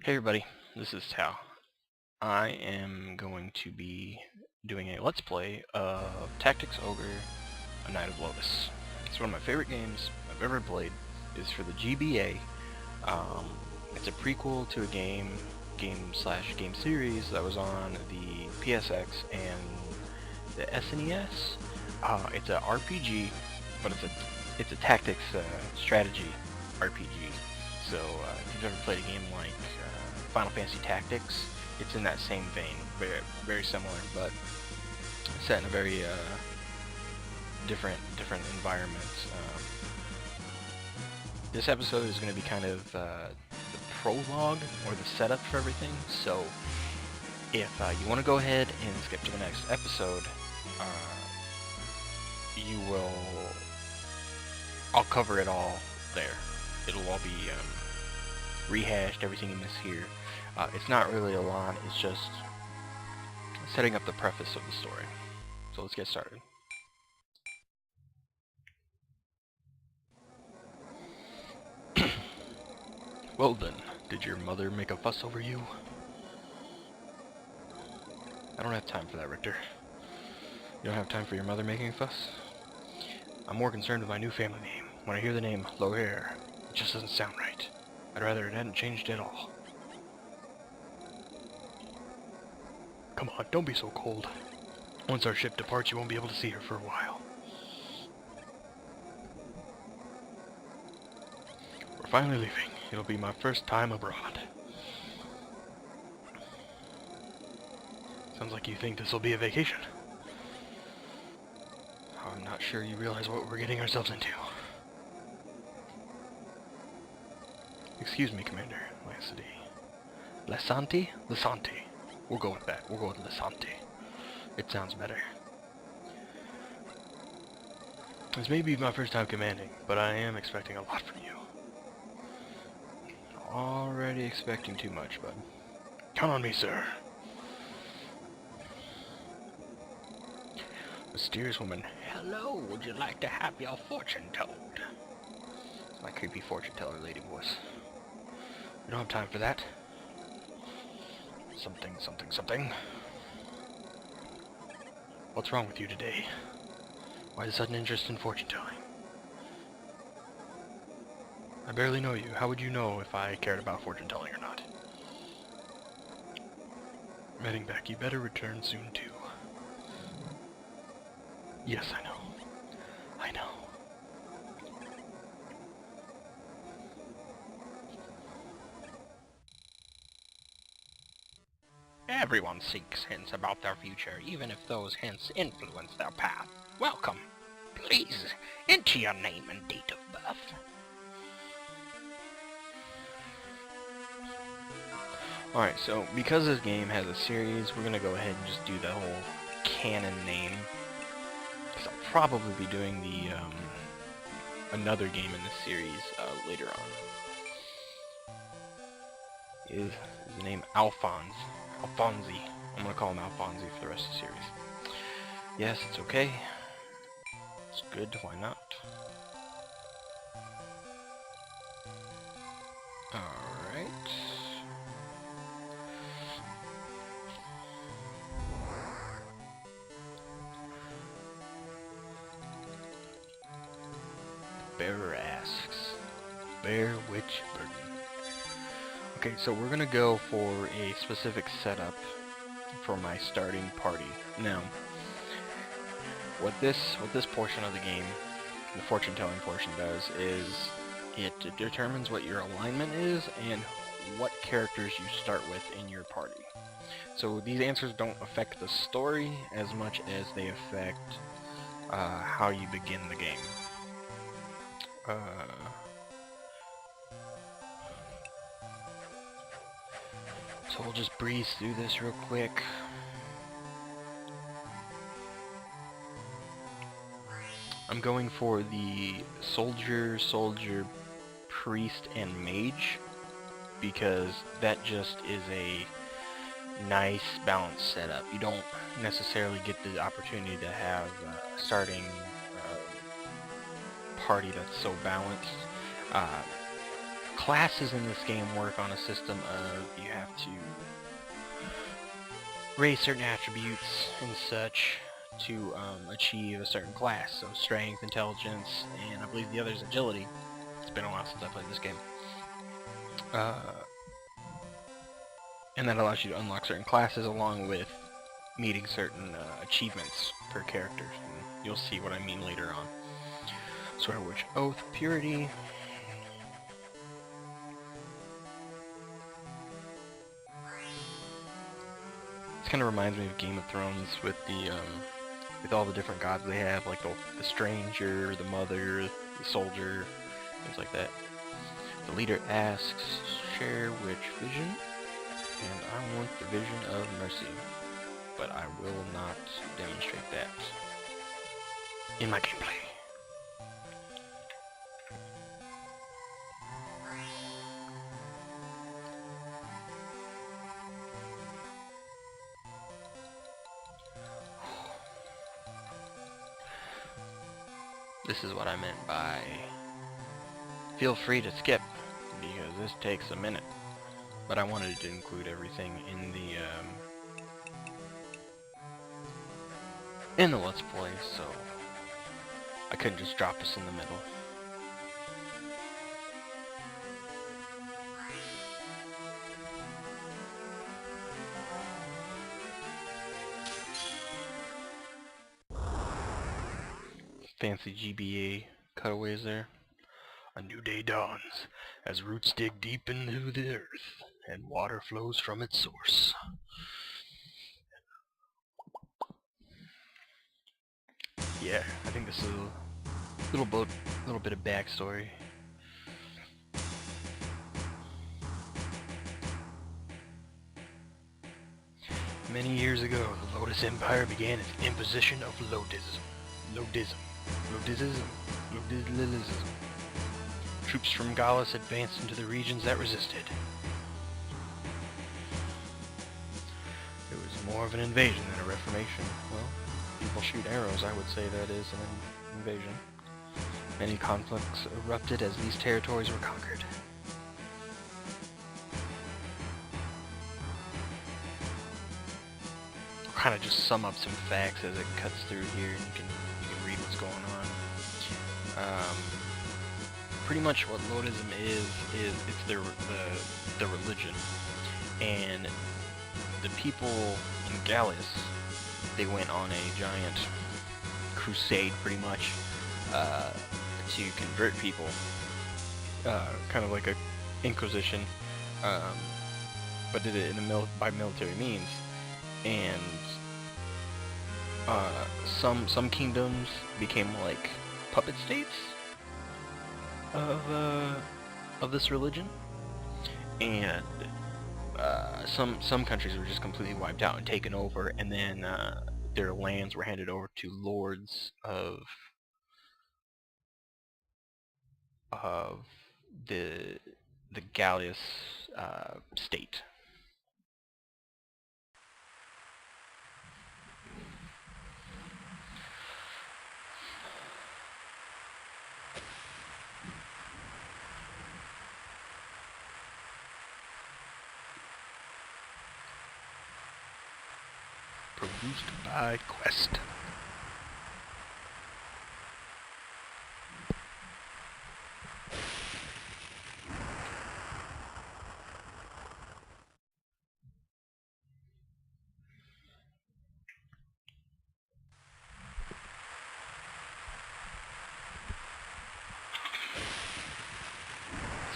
Hey everybody, this is Tao. I am going to be doing a Let's Play of Tactics Ogre, A Night of Lodis. It's one of my favorite games I've ever played. It's for the GBA. It's a prequel to a game series that was on the PSX and the SNES. It's a RPG, but it's a tactics strategy RPG. So if you've ever played a game like Final Fantasy Tactics, it's in that same vein, very similar, but set in a very different environment. This episode is going to be kind of the prologue or the setup for everything. So if you want to go ahead and skip to the next episode, I'll cover it all there. It'll all be rehashed, everything you miss here. It's not really a lot, it's just setting up the preface of the story. So let's get started. Well then, did your mother make a fuss over you? I don't have time for that, Richter. You don't have time for your mother making a fuss? I'm more concerned with my new family name. When I hear the name Lodis, it just doesn't sound right. I'd rather it hadn't changed at all. Come on, don't be so cold. Once our ship departs, you won't be able to see her for a while. We're finally leaving. It'll be my first time abroad. Sounds like you think this will be a vacation. I'm not sure you realize what we're getting ourselves into. Excuse me, Commander. Lasanti? Lasanti. We'll go with that. We'll go with Lasanti. It sounds better. This may be my first time commanding, but I am expecting a lot from you. Already expecting too much, bud. Count on me, sir. Mysterious woman. Hello, would you like to have your fortune told? It's my creepy fortune teller lady voice. We don't have time for that. Something. What's wrong with you today? Why the sudden interest in fortune telling? I barely know you. How would you know if I cared about fortune telling or not? I'm heading back. You better return soon too. Yes, I know. I know. Everyone seeks hints about their future, even if those hints influence their path. Welcome. Please, enter your name and date of birth. Alright, so because this game has a series, we're going to go ahead and just do the whole canon name. Because I'll probably be doing the another game in this series later on. Is the name Alphonse. Alfonsi. I'm gonna call him Alfonsi for the rest of the series. Yes, it's okay. It's good, why not? Alright. Bearer asks, Bear Witch Burden. Okay, so we're gonna go for a specific setup for my starting party. Now, what this portion of the game, the fortune telling portion does is it determines what your alignment is and what characters you start with in your party. So these answers don't affect the story as much as they affect how you begin the game. So we'll just breeze through this real quick. I'm going for the soldier, priest, and mage because that just is a nice balanced setup. You don't necessarily get the opportunity to have a starting party that's so balanced. classes in this game work on a system of you have to raise certain attributes and such to achieve a certain class. So strength, intelligence, and I believe the other is agility. It's been a while since I played this game. And that allows you to unlock certain classes along with meeting certain achievements per character. And you'll see what I mean later on. Swear Witch Oath, Purity. This kind of reminds me of Game of Thrones with the with all the different gods they have, like the stranger, the mother, the soldier, things like that. The leader asks, share which vision? And I want the vision of mercy, but I will not demonstrate that in my gameplay. This is what I meant by feel free to skip, because this takes a minute. But I wanted to include everything in the Let's Play, so I couldn't just drop us in the middle. Fancy GBA cutaways there. A new day dawns as roots dig deep into the earth and water flows from its source. Yeah, I think this is a little bit of backstory. Many years ago, the Lodis Empire began its imposition of Lodism. Troops from Gallus advanced into the regions that resisted. It was more of an invasion than a reformation. Well, people shoot arrows, I would say that is an invasion. Many conflicts erupted as these territories were conquered. I'll kind of just sum up some facts as it cuts through here, and you can read what's going on. Pretty much what Lodism is it's the religion, and the people in Gallus, they went on a giant crusade pretty much to convert people, kind of like a inquisition, but did it by military means. And some kingdoms became like puppet states of this religion, and some countries were just completely wiped out and taken over, and then their lands were handed over to lords of the Gallus state. Produced by Quest.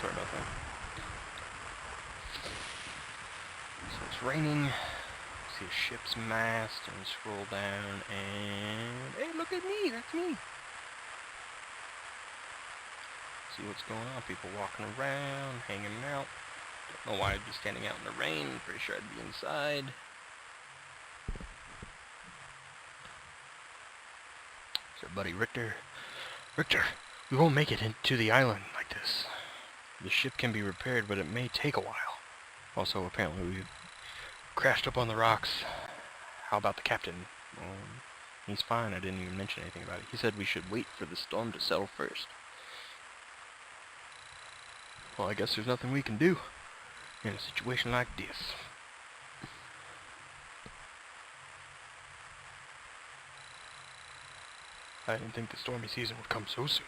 Sorry about that. So it's raining. See a ship's mast, and scroll down, and hey, look at me, that's me. See what's going on, people walking around, hanging out. Don't know why I'd be standing out in the rain, pretty sure I'd be inside. So buddy Richter, we won't make it into the island like this. The ship can be repaired, but it may take a while. Also, apparently we've crashed up on the rocks. How about the captain? He's fine, I didn't even mention anything about it. He said we should wait for the storm to settle first. Well, I guess there's nothing we can do in a situation like this. I didn't think the stormy season would come so soon.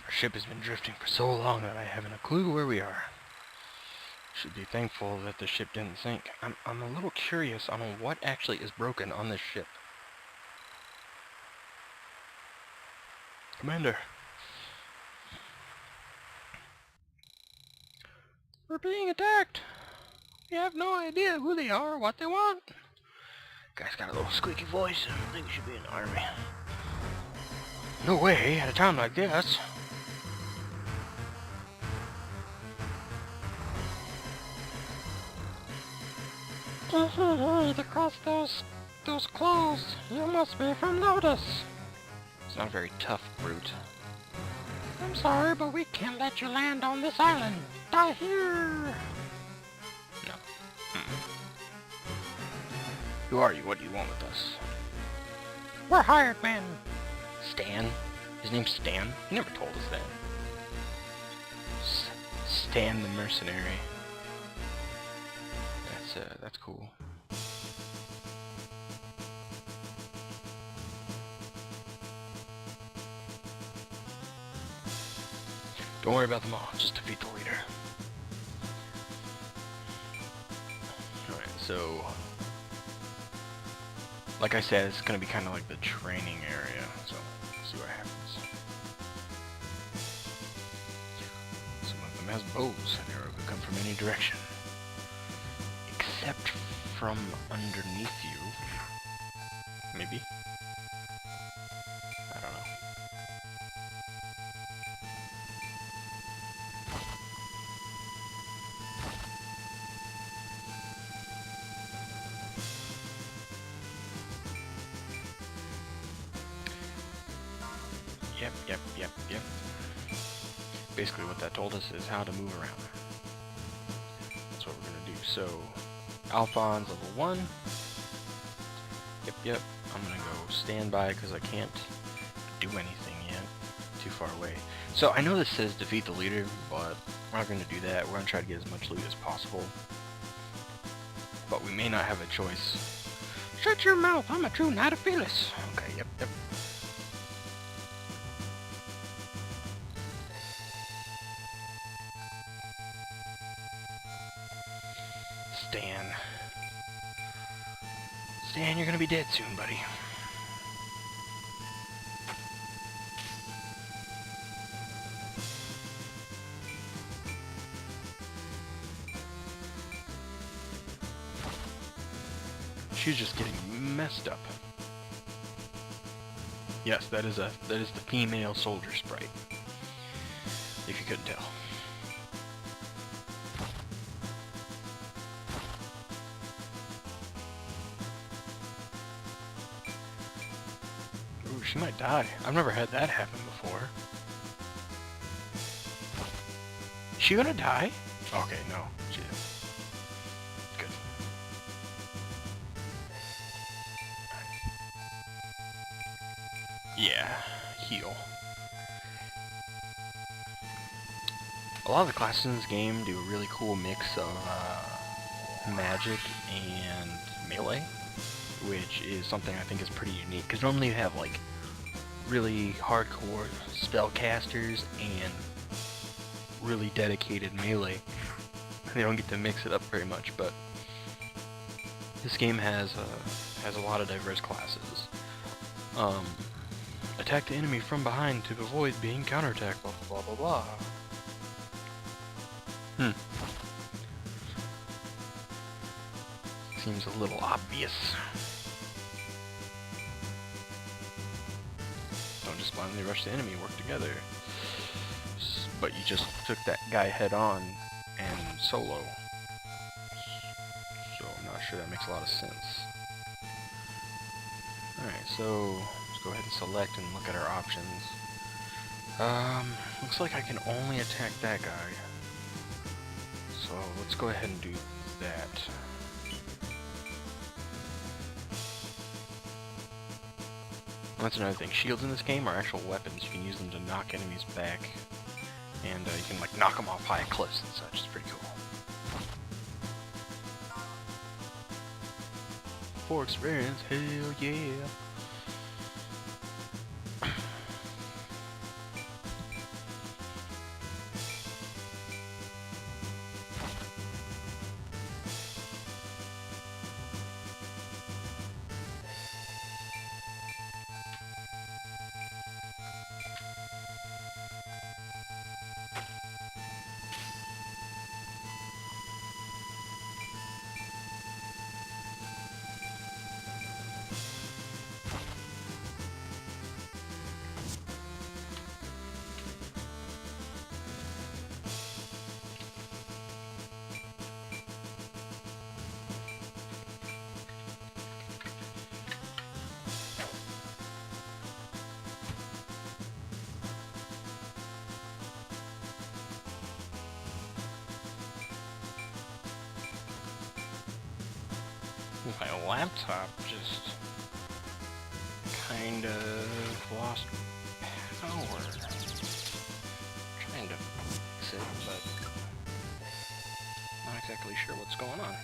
Our ship has been drifting for so long that I haven't a clue where we are. Should be thankful that the ship didn't sink. I'm a little curious on what actually is broken on this ship. Commander. We're being attacked. We have no idea who they are or what they want. Guy's got a little squeaky voice. I think he should be in the army. No way, at a time like this. Across those clothes. You must be from Lodis. It's not a very tough brute. I'm sorry, but we can't let you land on this island. Die here. No. Who are you? What do you want with us? We're hired men. Stan? His name's Stan? He never told us that. Stan the mercenary. That's cool. Don't worry about them all, just defeat the leader. Alright, so... like I said, it's gonna be kind of like the training area, so let's see what happens. Some of them has bows, and arrow could come from any direction. Except from underneath you. Maybe? I don't know. Yep. Basically what that told us is how to move around. That's what we're gonna do. So, Alphon's level 1. Yep. I'm gonna go stand by because I can't do anything yet. Too far away. So, I know this says defeat the leader, but we're not gonna do that. We're gonna try to get as much loot as possible. But we may not have a choice. Shut your mouth! I'm a true knight of Fearless! Okay, yep. Stan, you're gonna be dead soon, buddy. She's just getting messed up. Yes, that is the female soldier sprite. If you couldn't tell. Ooh, she might die. I've never had that happen before. Is she gonna die? Okay, no, she didn't. Good. Yeah, heal. A lot of the classes in this game do a really cool mix of magic and melee, which is something I think is pretty unique, because normally you have like really hardcore spellcasters and really dedicated melee. They don't get to mix it up very much, but this game has a lot of diverse classes. Attack the enemy from behind to avoid being counterattacked, blah blah blah blah blah. Seems a little obvious. Don't just blindly rush the enemy, work together. But you just took that guy head on and solo. So I'm not sure that makes a lot of sense. Alright, so let's go ahead and select and look at our options. Looks like I can only attack that guy. So let's go ahead and do that. That's another thing. Shields in this game are actual weapons. You can use them to knock enemies back. And you can like knock them off high cliffs and such. It's pretty cool. For experience, hell yeah. My laptop just kind of lost power. Trying to fix it, but not exactly sure what's going on.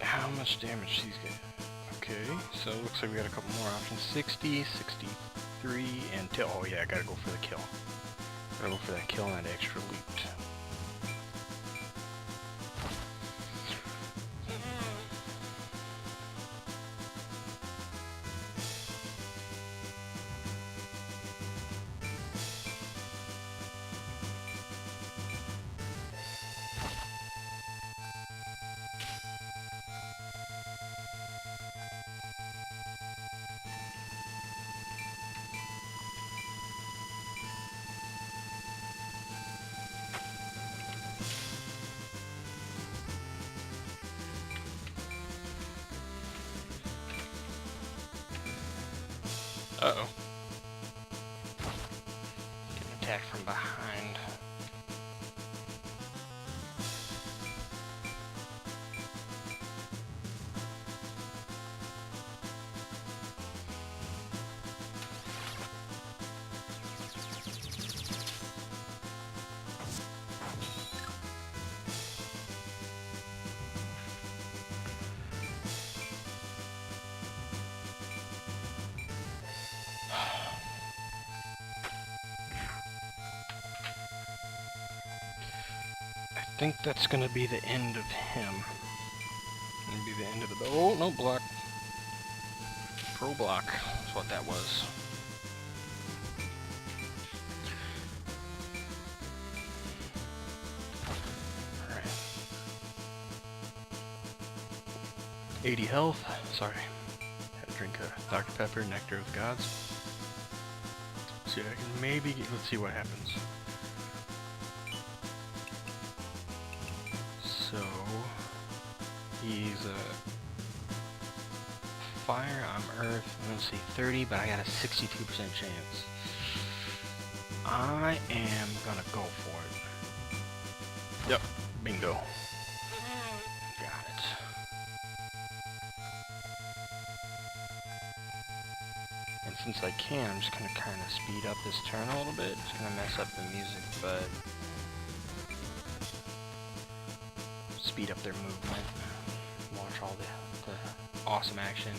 How much damage these get? Okay, so it looks like we got a couple more options. 60, 63, and oh yeah, I gotta go for the kill. Gotta go for that kill and that extra loot. Uh-oh. Getting attacked from behind. I think that's gonna be the end of him. Gonna be the end of the oh no block. Pro block. That's what that was. Alright. 80 health. Sorry. Had to drink a Dr. Pepper, Nectar of the Gods. See, I can maybe get, let's see what happens. So, he's fire, I'm earth, let's see, 30, but I got a 62% chance. I am gonna go for it. Yep, bingo. Got it. And since I can, I'm just gonna kind of speed up this turn a little bit. It's gonna mess up the music, but speed up their movement, watch all the awesome action,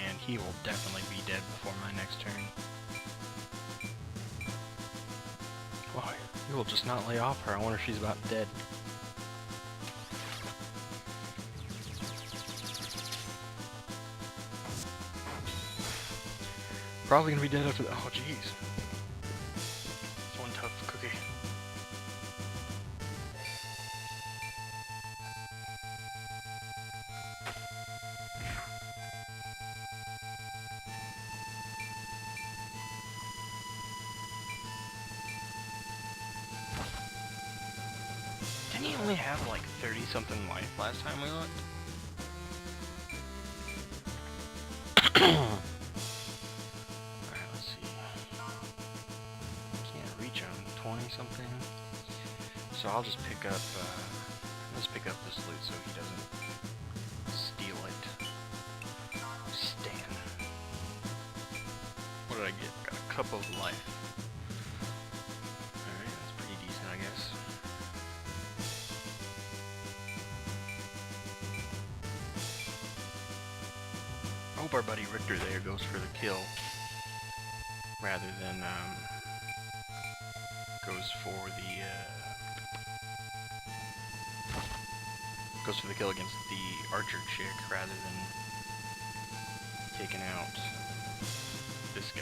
and he will definitely be dead before my next turn. Wow, he will just not lay off her. I wonder if she's about dead. Probably gonna be dead after that. Oh jeez. That's one tough cookie. Didn't he only only have like 30-something life last time we looked. Alright, let's see. Can't reach him. 20-something. So I'll just pick up, let's pick up this loot so he doesn't steal it. Stan. What did I get? Got a cup of life. Alright, that's pretty decent, I guess. I hope our buddy Richter there goes for the kill rather than goes for the kill against the archer chick rather than taking out this guy.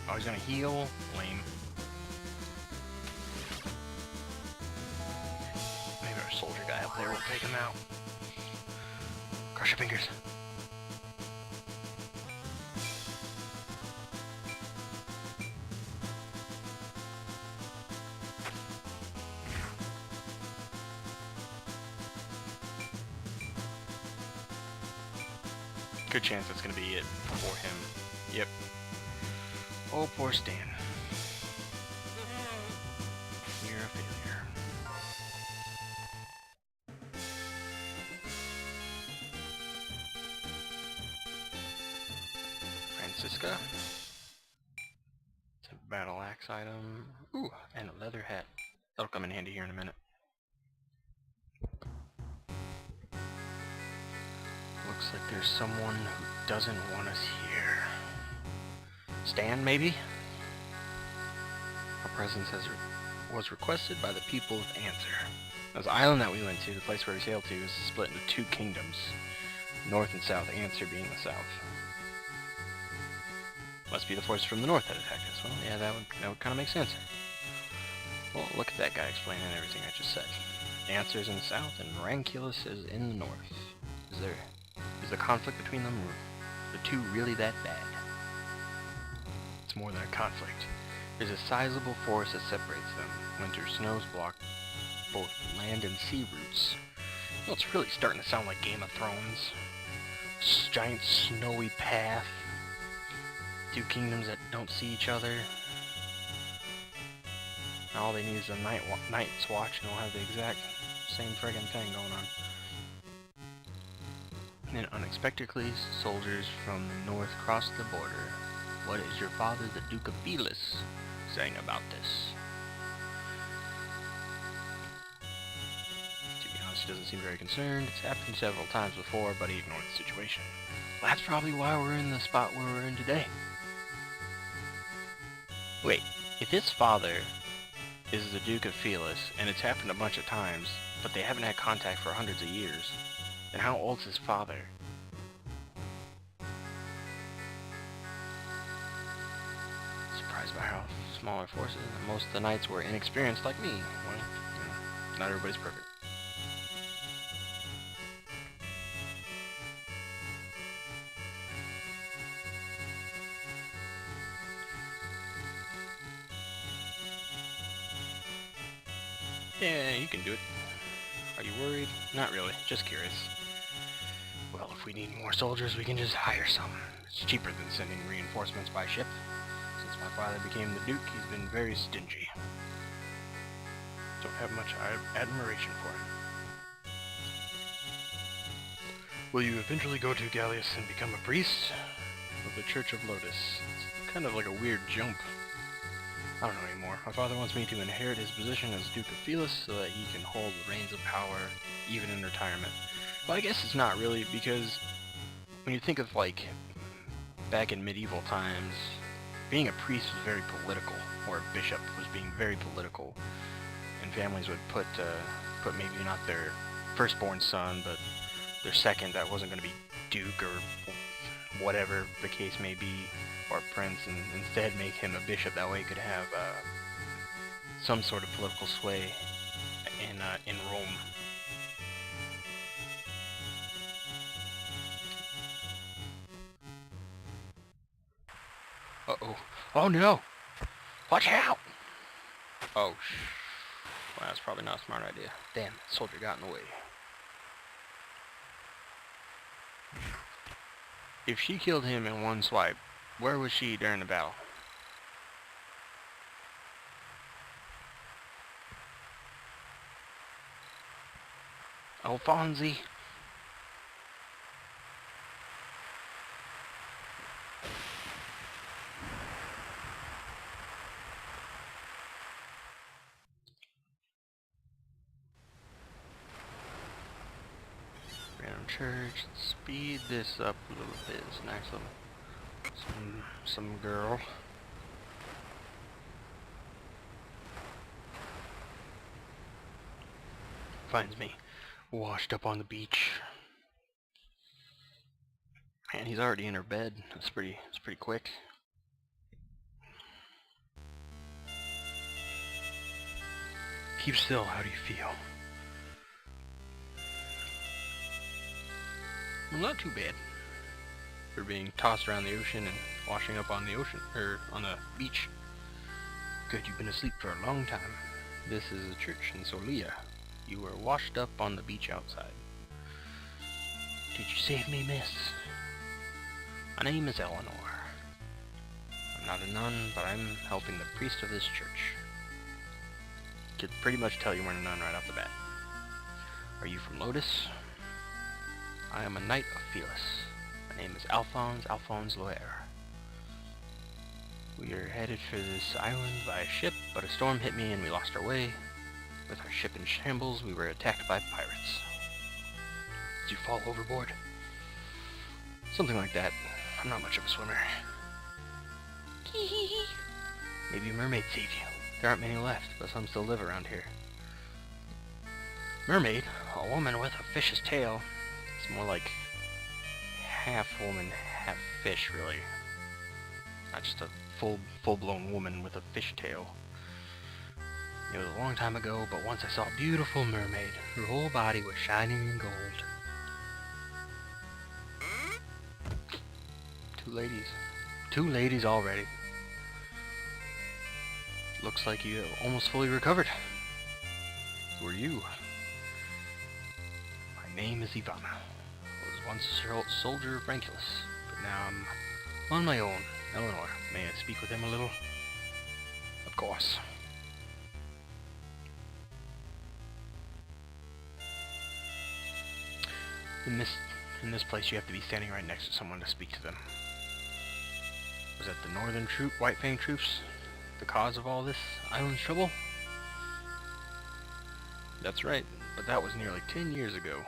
Oh, he's gonna heal? Lame. Maybe our soldier guy up there will take him out. Cross your fingers. Good chance that's gonna be it for him. Yep. Oh, poor Stan. You're a failure. Francisca. It's a battle axe item. Ooh, and a leather hat. That'll come in handy here in a minute. Looks like there's someone who doesn't want us here. Stan, maybe? Our presence was requested by the people of Answer. Now, the island that we went to, the place where we sailed to, is split into two kingdoms. North and South, Answer being the South. Must be the forces from the North that attacked us. Well, yeah, that would kind of make sense. Well, look at that guy explaining everything I just said. Answer is in the South, and Ranculus is in the North. Is the conflict between them, the two really that bad? It's more than a conflict. There's a sizable forest that separates them. Winter snows block both land and sea routes. You know, it's really starting to sound like Game of Thrones. Giant snowy path. Two kingdoms that don't see each other. All they need is a night's watch and they'll have the exact same friggin' thing going on. And unexpectedly, soldiers from the north crossed the border. What is your father, the Duke of Belis, saying about this? To be honest, he doesn't seem very concerned. It's happened several times before, but he ignored the situation. Well, that's probably why we're in the spot where we're in today. Wait, if his father is the Duke of Belis, and it's happened a bunch of times, but they haven't had contact for hundreds of years, and how old's his father? Surprised by how small our forces, and most of the knights were inexperienced like me. Well, you know, not everybody's perfect. Yeah, you can do it. Are you worried? Not really, just curious. Well, if we need more soldiers, we can just hire some. It's cheaper than sending reinforcements by ship. Since my father became the Duke, he's been very stingy. Don't have much admiration for him. Will you eventually go to Gallius and become a priest? Of the Church of Lodis. It's kind of like a weird jump. I don't know anymore. My father wants me to inherit his position as Duke of Belis so that he can hold the reins of power even in retirement. Well, I guess it's not really, because when you think of, like, back in medieval times, being a priest was very political, or a bishop was being very political, and families would put maybe not their firstborn son, but their second that wasn't going to be Duke or whatever the case may be, or prince, and instead make him a bishop. That way he could have some sort of political sway in Rome. Uh-oh. Oh no! Watch out! Oh, Well, that's probably not a smart idea. Damn, that soldier got in the way. If she killed him in one swipe, where was she during the battle? Alfonsi. Random church. Speed this up a little bit. It's nice little some girl. Finds me washed up on the beach. Man, he's already in her bed. It's pretty quick. Keep still. How do you feel? Well, not too bad. For being tossed around the ocean and washing up on the ocean, or on the beach. Good, you've been asleep for a long time. This is a church in Solia. You were washed up on the beach outside. Did you save me, miss? My name is Eleanor. I'm not a nun, but I'm helping the priest of this church. Could pretty much tell you weren't a nun right off the bat. Are you from Lodis? I am a knight of Felis. My name is Alphonse Loire. We are headed for this island by a ship, but a storm hit me and we lost our way. With our ship in shambles, we were attacked by pirates. Did you fall overboard? Something like that. I'm not much of a swimmer. Maybe a mermaid saved you. There aren't many left, but some still live around here. Mermaid? A woman with a fish's tail. It's more like half woman, half fish, really. Not just a full-blown woman with a fish tail. It was a long time ago, but once I saw a beautiful mermaid. Her whole body was shining in gold. Two ladies already. Looks like you almost fully recovered. Who are you? My name is Ivana. I was once a soldier of Branculus, but now I'm on my own. Eleanor, may I speak with him a little? Of course. In this place you have to be standing right next to someone to speak to them. Was that the northern White Fang troops the cause of all this island's trouble? That's right, but that was nearly 10 years ago.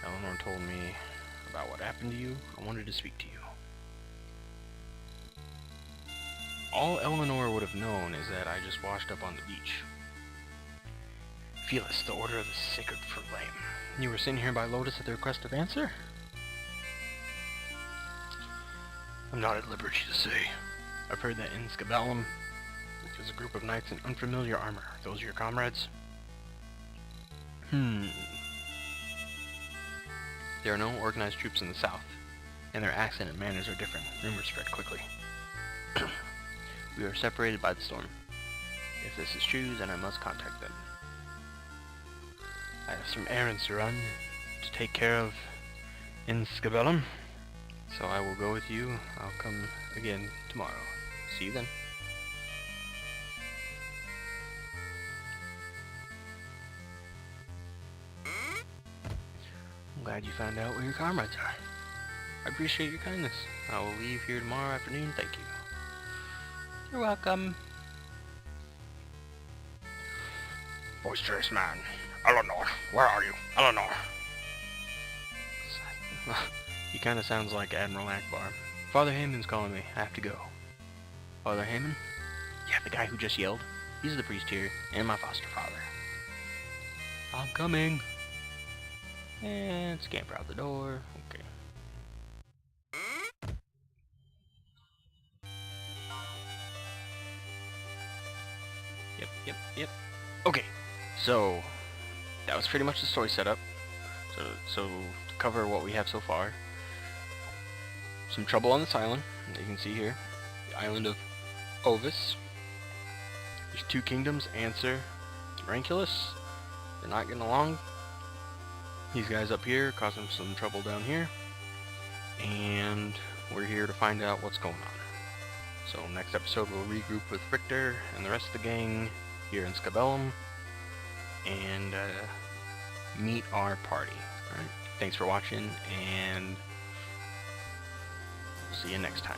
Eleanor told me about what happened to you. I wanted to speak to you. All Eleanor would have known is that I just washed up on the beach. Felis, the Order of the Sacred Flame. You were sent here by Lodis at the request of answer? I'm not at liberty to say. I've heard that in Scabellum, there's a group of knights in unfamiliar armor. Those are your comrades? There are no organized troops in the south, and their accent and manners are different. Rumors spread quickly. We are separated by the storm. If this is true, then I must contact them. I have some errands to run, to take care of in Scabellum, so I will go with you. I'll come again tomorrow. See you then. I'm glad you found out where your comrades are. I appreciate your kindness. I will leave here tomorrow afternoon. Thank you. You're welcome. Boisterous man. Eleanor, where are you? Eleanor. He kind of sounds like Admiral Akbar. Father Haman's calling me. I have to go. Father Haman? Yeah, the guy who just yelled. He's the priest here, and my foster father. I'm coming. And scamper out the door. Okay. Yep. Okay, so that was pretty much the story setup. So to cover what we have so far, some trouble on this island. You can see here, the island of Ovis. There's two kingdoms, Answer Ranculus. They're not getting along. These guys up here causing some trouble down here. And we're here to find out what's going on. So next episode we'll regroup with Richter and the rest of the gang here in Scabellum and meet our party. Alright, thanks for watching, and see you next time.